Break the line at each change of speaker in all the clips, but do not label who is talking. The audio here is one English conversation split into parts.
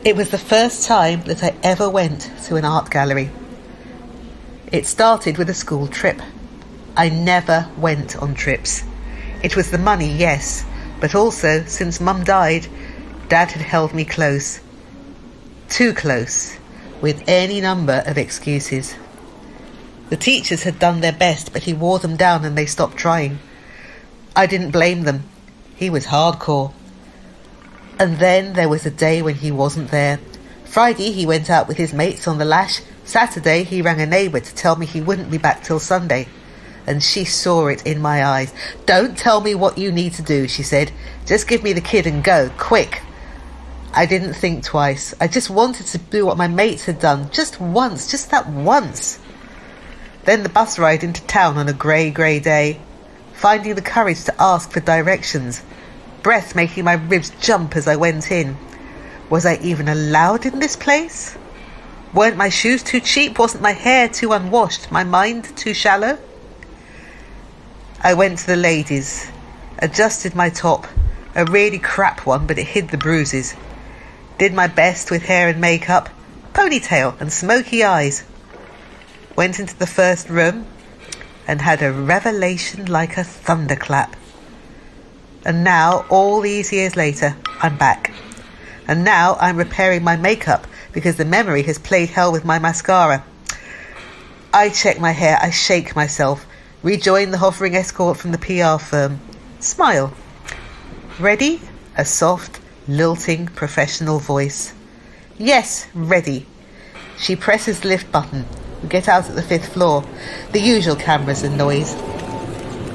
It was the first time that I ever went to an art gallery. It started with a school trip. I never went on trips. It was the money, yes, but also, since Mum died, Dad had held me close. Too close, with any number of excuses. The teachers had done their best, but he wore them down and they stopped trying. I didn't blame them. He was hardcore. And then there was a day when he wasn't there. Friday he went out with his mates on the lash. Saturday he rang a neighbour to tell me he wouldn't be back till Sunday. And she saw it in my eyes. "Don't tell me what you need to do," she said. "Just give me the kid and go, quick." I didn't think twice. I just wanted to do what my mates had done. Just once, just that once. Then the bus ride into town on a grey day. Finding the courage to ask for directions. Breath making my ribs jump as I went in. Was I even allowed in this place? Weren't my shoes too cheap? Wasn't my hair too unwashed? My mind too shallow? I went to the ladies. Adjusted my top. A really crap one, but it hid the bruises. Did my best with hair and makeup. Ponytail and smoky eyes. Went into the first room and had a revelation like a thunderclap. And now, all these years later, I'm back. And now I'm repairing my makeup because the memory has played hell with my mascara. I check my hair, I shake myself, rejoin the hovering escort from the PR firm. Smile. Ready? A soft, lilting, professional voice. Yes, ready. She presses the lift button. We get out at the 5th floor. The usual cameras and noise.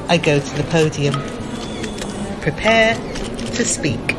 I go to the podium. Prepare to speak.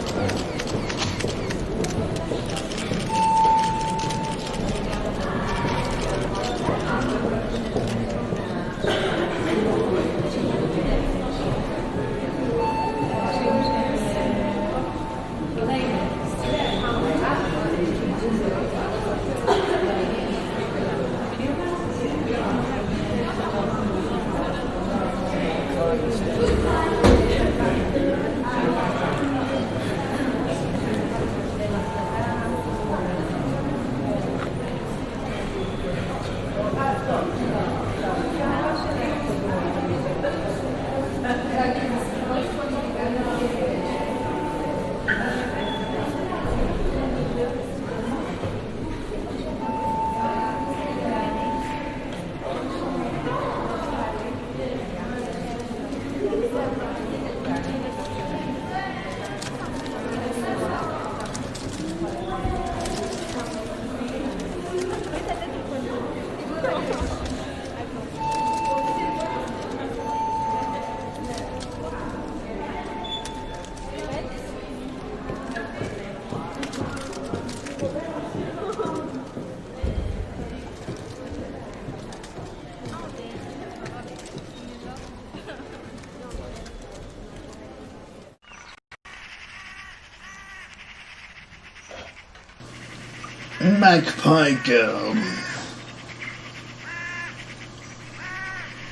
Magpie girl.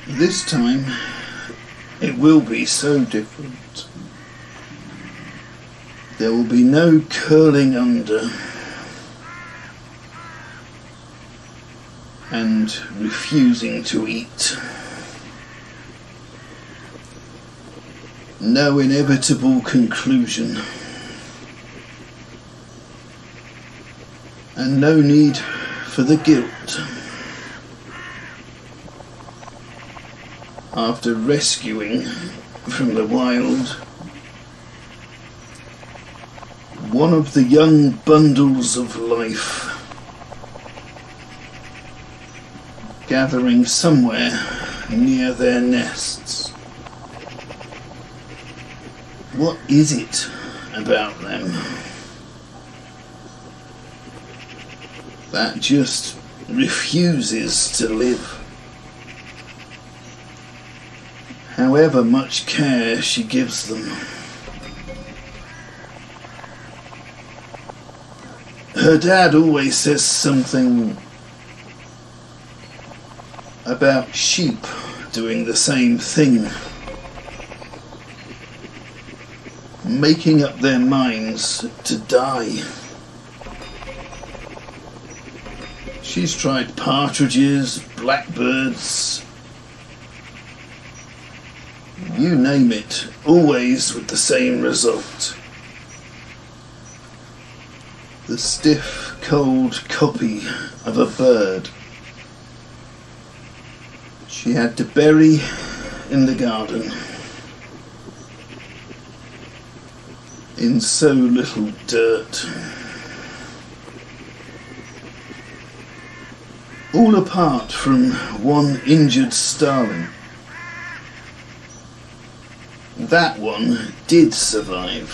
This time it will be so different. There will be no curling under and refusing to eat. No inevitable conclusion. And no need for the guilt. After rescuing from the wild one of the young bundles of life, gathering somewhere near their nests. What is it about them that just refuses to live? However much care she gives them. Her dad always says something about sheep doing the same thing, making up their minds to die. She's tried partridges, blackbirds, you name it, always with the same result. The stiff, cold copy of a bird she had to bury in the garden in so little dirt. All apart from one injured starling. That one did survive.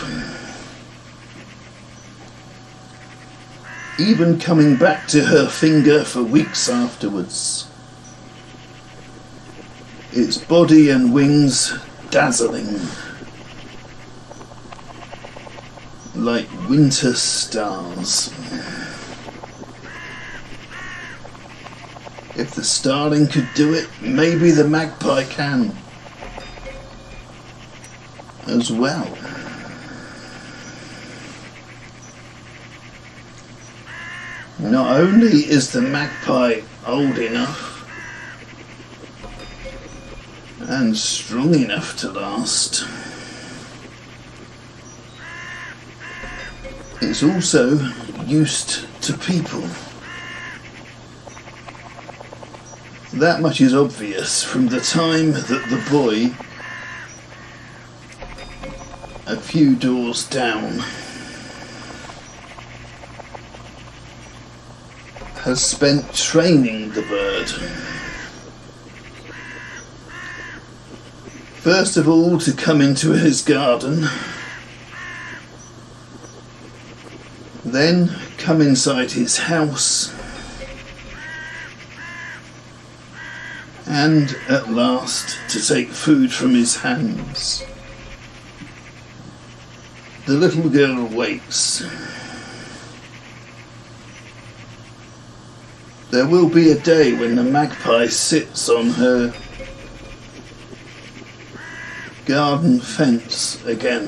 Even coming back to her finger for weeks afterwards. Its body and wings dazzling like winter stars. If the starling could do it, maybe the magpie can as well. Not only is the magpie old enough and strong enough to last, it's also used to people. That much is obvious from the time that the boy, a few doors down, has spent training the bird. First of all, to come into his garden, then come inside his house, and at last to take food from his hands. The little girl waits. There will be a day when the magpie sits on her garden fence again,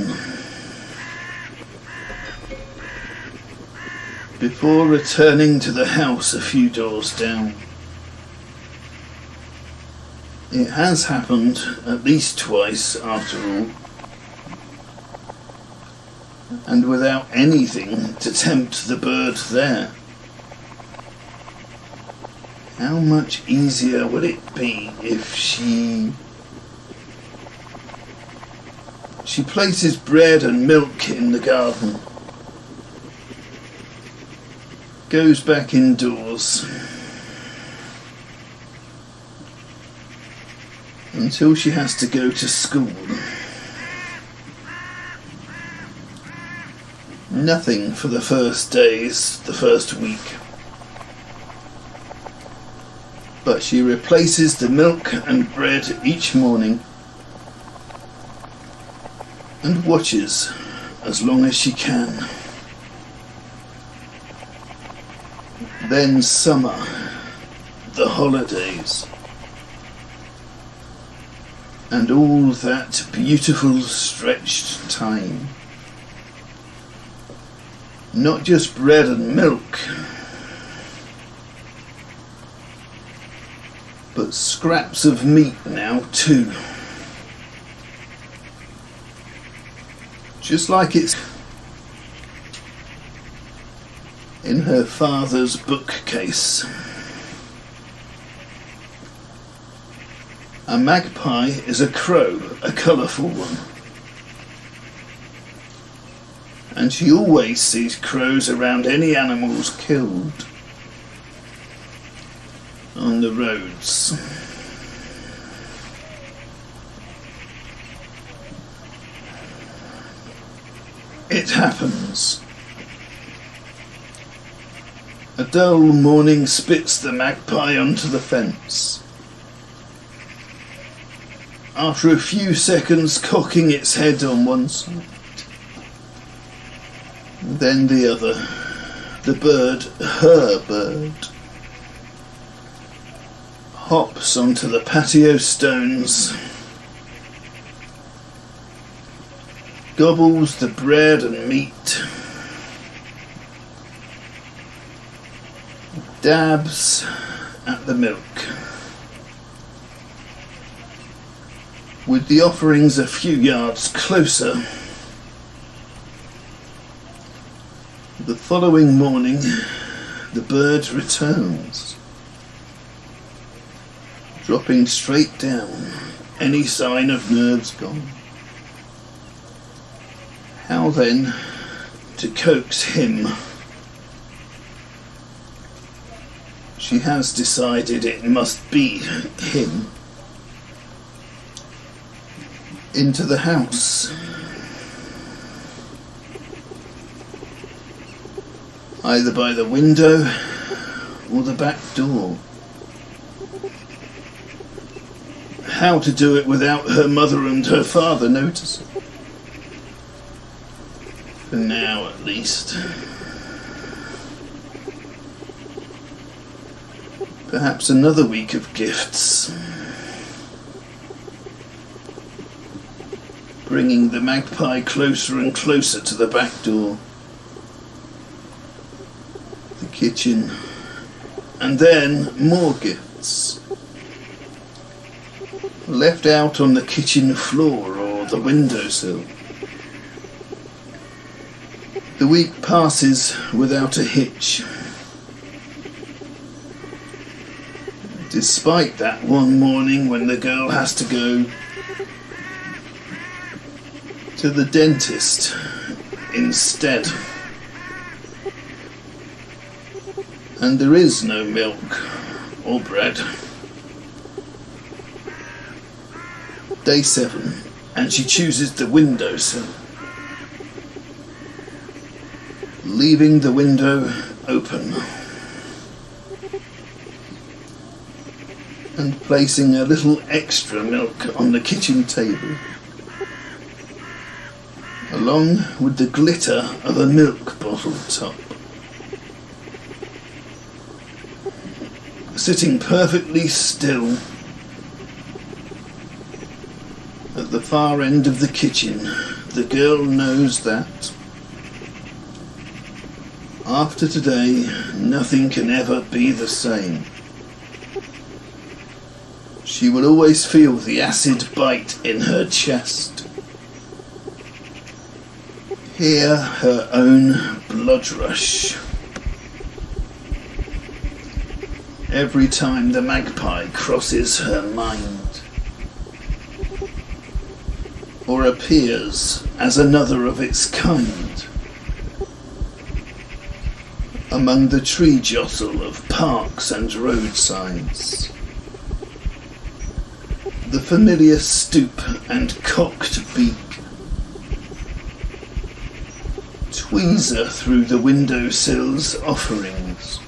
before returning to the house a few doors down. It has happened at least twice after all, and without anything to tempt the bird there. How much easier would it be if she places bread and milk in the garden, goes back indoors until she has to go to school. Nothing for the first days, the first week. But she replaces the milk and bread each morning and watches as long as she can. Then summer, the holidays, and all that beautiful stretched time. Not just bread and milk, but scraps of meat now too. Just like it's in her father's bookcase. A magpie is a crow, a colourful one. And she always sees crows around any animals killed on the roads. It happens. A dull morning spits the magpie onto the fence. After a few seconds cocking its head on one side, then the other, the bird, her bird, hops onto the patio stones, gobbles the bread and meat, dabs at the milk. With the offerings a few yards closer, the following morning the bird returns, dropping straight down, any sign of nerves gone. How then to coax him? She has decided it must be him. Into the house. Either by the window or the back door. How to do it without her mother and her father noticing. For now, at least. Perhaps another week of gifts. Bringing the Magpie closer and closer to the back door. The kitchen. And then more gifts. Left out on the kitchen floor or the windowsill. The week passes without a hitch. Despite that one morning when the girl has to go to the dentist instead. And there is no milk or bread. Day 7, and she chooses the windowsill. Leaving the window open. And placing a little extra milk on the kitchen table. Along with the glitter of a milk bottle top. Sitting perfectly still at the far end of the kitchen, the girl knows that after today, nothing can ever be the same. She will always feel the acid bite in her chest. Hear her own blood rush. Every time the Magpie crosses her mind. Or appears as another of its kind. Among the tree jostle of parks and roadsides. The familiar stoop and cocked beak. Tweezer through the windowsill's offerings.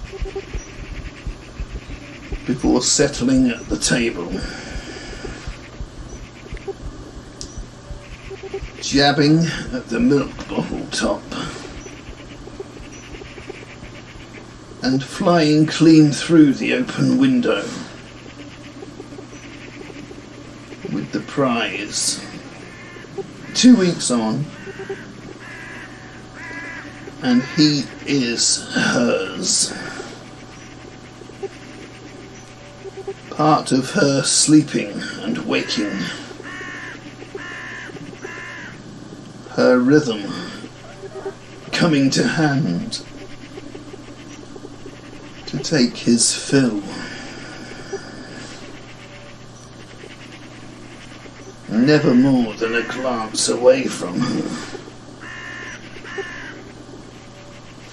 Before settling at the table. Jabbing at the milk bottle top. And flying clean through the open window. With the prize. 2 weeks on. And he is hers. Part of her sleeping and waking. Her rhythm coming to hand. To take his fill. Never more than a glance away from her.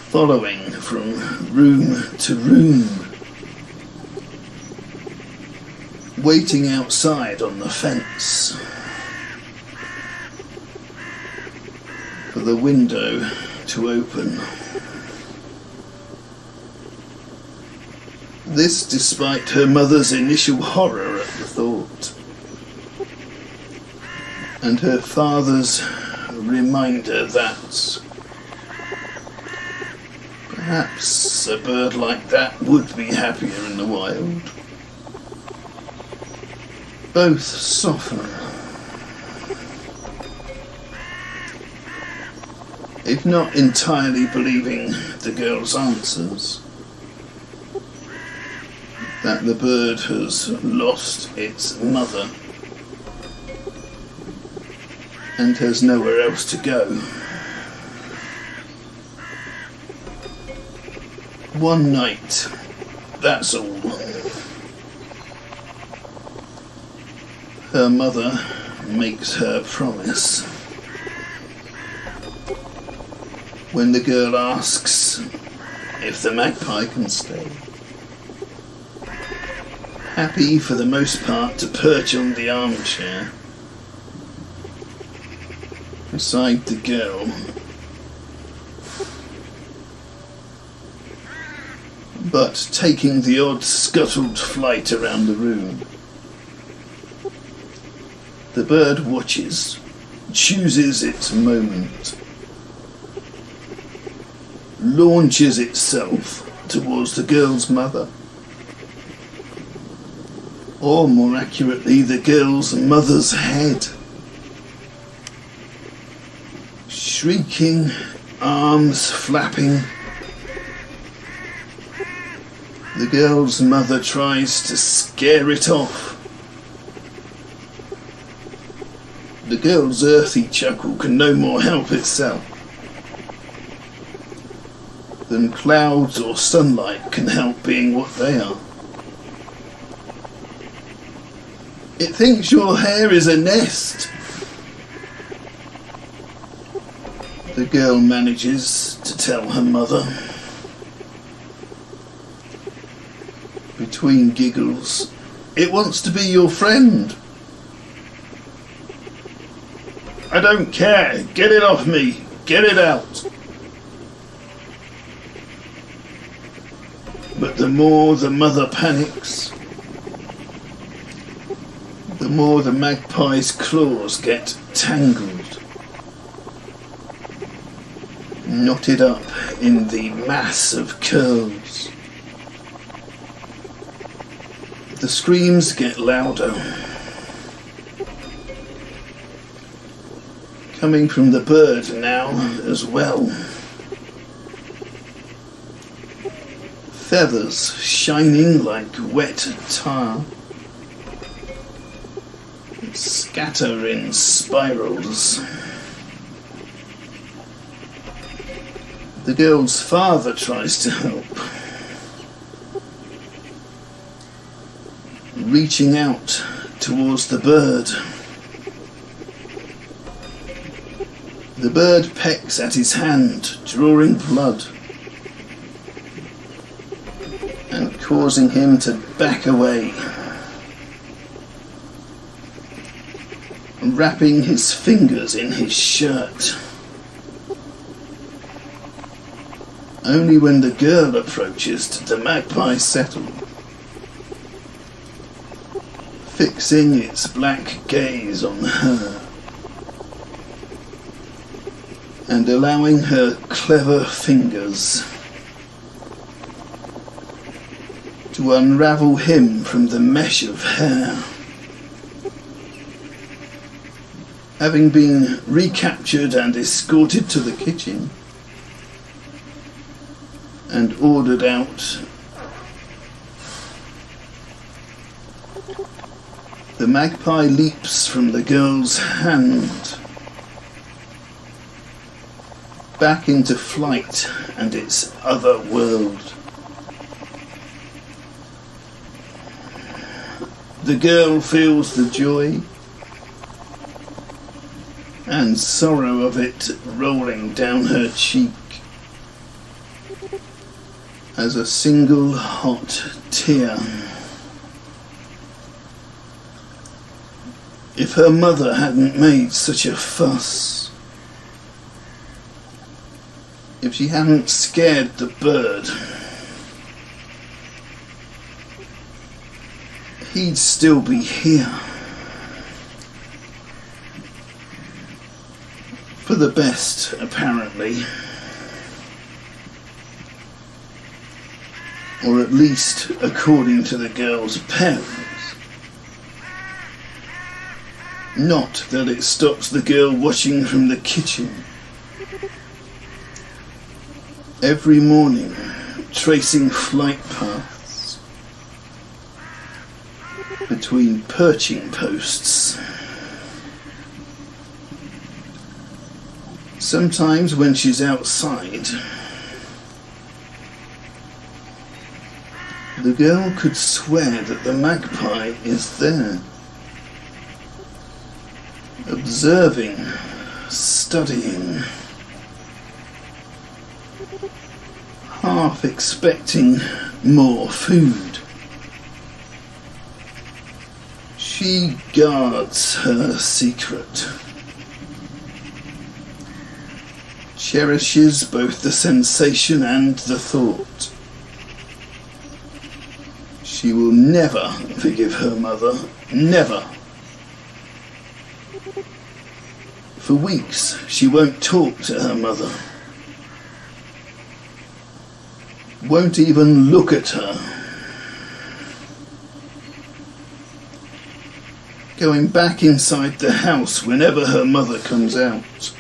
Following from room to room. Waiting outside on the fence. For the window to open. This despite her mother's initial horror at the thought. And her father's reminder that perhaps a bird like that would be happier in the wild. Both soften. If not entirely believing the girl's answers. that the bird has lost its mother and has nowhere else to go. One night, that's all. Her mother makes her promise. When the girl asks if the magpie can stay, happy for the most part to perch on the armchair beside the girl, but taking the odd scuttled flight around the room. The bird watches, chooses its moment, launches itself towards the girl's mother, or more accurately, the girl's mother's head. Shrieking, arms flapping, the girl's mother tries to scare it off. The girl's earthy chuckle can no more help itself than clouds or sunlight can help being what they are. It thinks your hair is a nest. The girl manages to tell her mother. Between giggles, it wants to be your friend. I don't care. Get it off me. Get it out. But the more the mother panics, the more the magpie's claws get tangled, knotted up in the mass of curls. The screams get louder, coming from the bird now as well. Feathers shining like wet tar scatter in spirals. The girl's father tries to help, reaching out towards the bird. The bird pecks at his hand, drawing blood, and causing him to back away, wrapping his fingers in his shirt. Only when the girl approaches did the magpie settle, fixing its black gaze on her and allowing her clever fingers to unravel him from the mesh of hair. Having been recaptured and escorted to the kitchen and ordered out, the magpie leaps from the girl's hand back into flight and its other world. The girl feels the joy and sorrow of it rolling down her cheek as a single hot tear. If her mother hadn't made such a fuss, if she hadn't scared the bird, he'd still be here. For the best, apparently. Or at least according to the girl's parents. Not that it stops the girl watching from the kitchen every morning, tracing flight paths between perching posts. Sometimes when she's outside, the girl could swear that the magpie is there, observing, studying, half expecting more food. She guards her secret, cherishes both the sensation and the thought. She will never forgive her mother, never. For weeks she won't talk to her mother, won't even look at her. Going back inside the house whenever her mother comes out,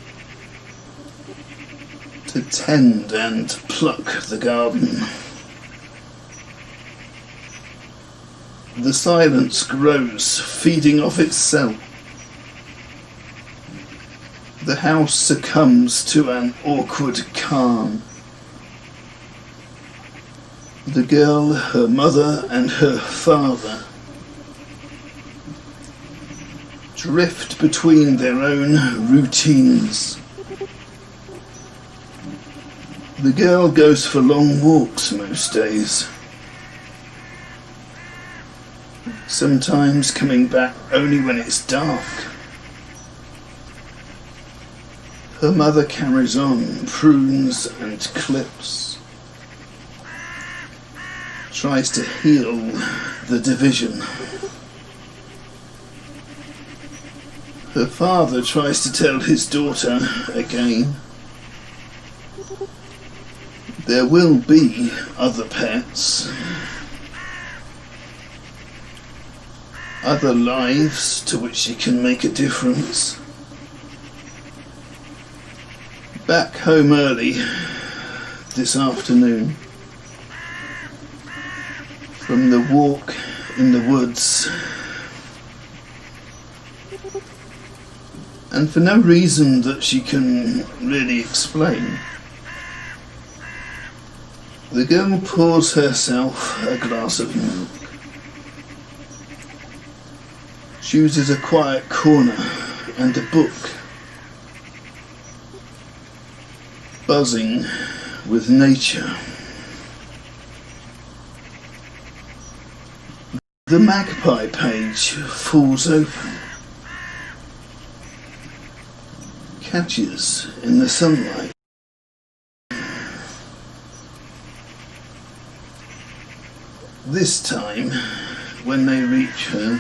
to tend and pluck the garden. The silence grows, feeding off itself. The house succumbs to an awkward calm. The girl, her mother, and her father drift between their own routines. The girl goes for long walks most days, sometimes coming back only when it's dark. Her mother carries on, prunes and clips, tries to heal the division. Her father tries to tell his daughter again, there will be other pets, other lives to which she can make a difference. Back home early this afternoon, from the walk in the woods, and for no reason that she can really explain, the girl pours herself a glass of milk, chooses a quiet corner and a book, buzzing with nature. The Magpie page falls open, catches in the sunlight. This time, when they reach her,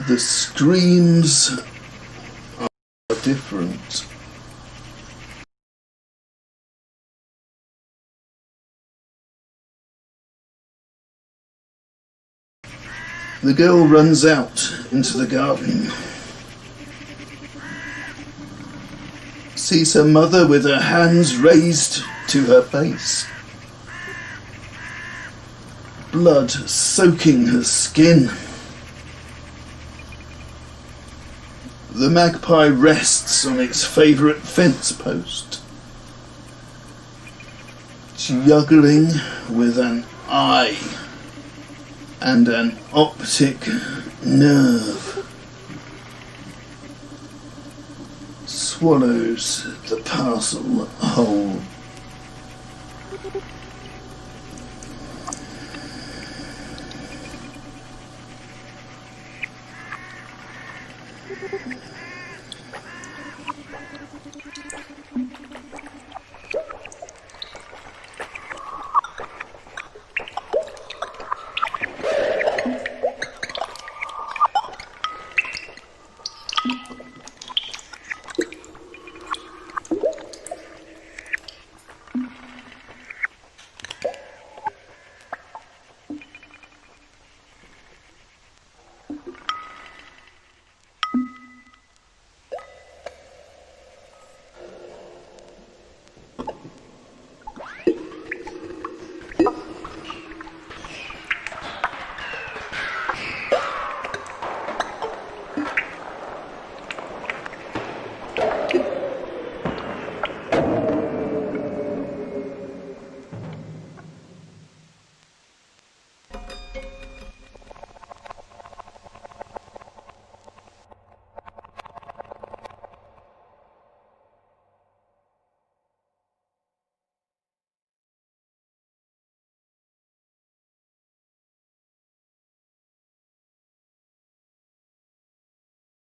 the screams are different. The girl runs out into the garden, sees her mother with her hands raised to her face, blood soaking her skin. The magpie rests on its favourite fence post, juggling with an eye and an optic nerve. Swallows the parcel whole.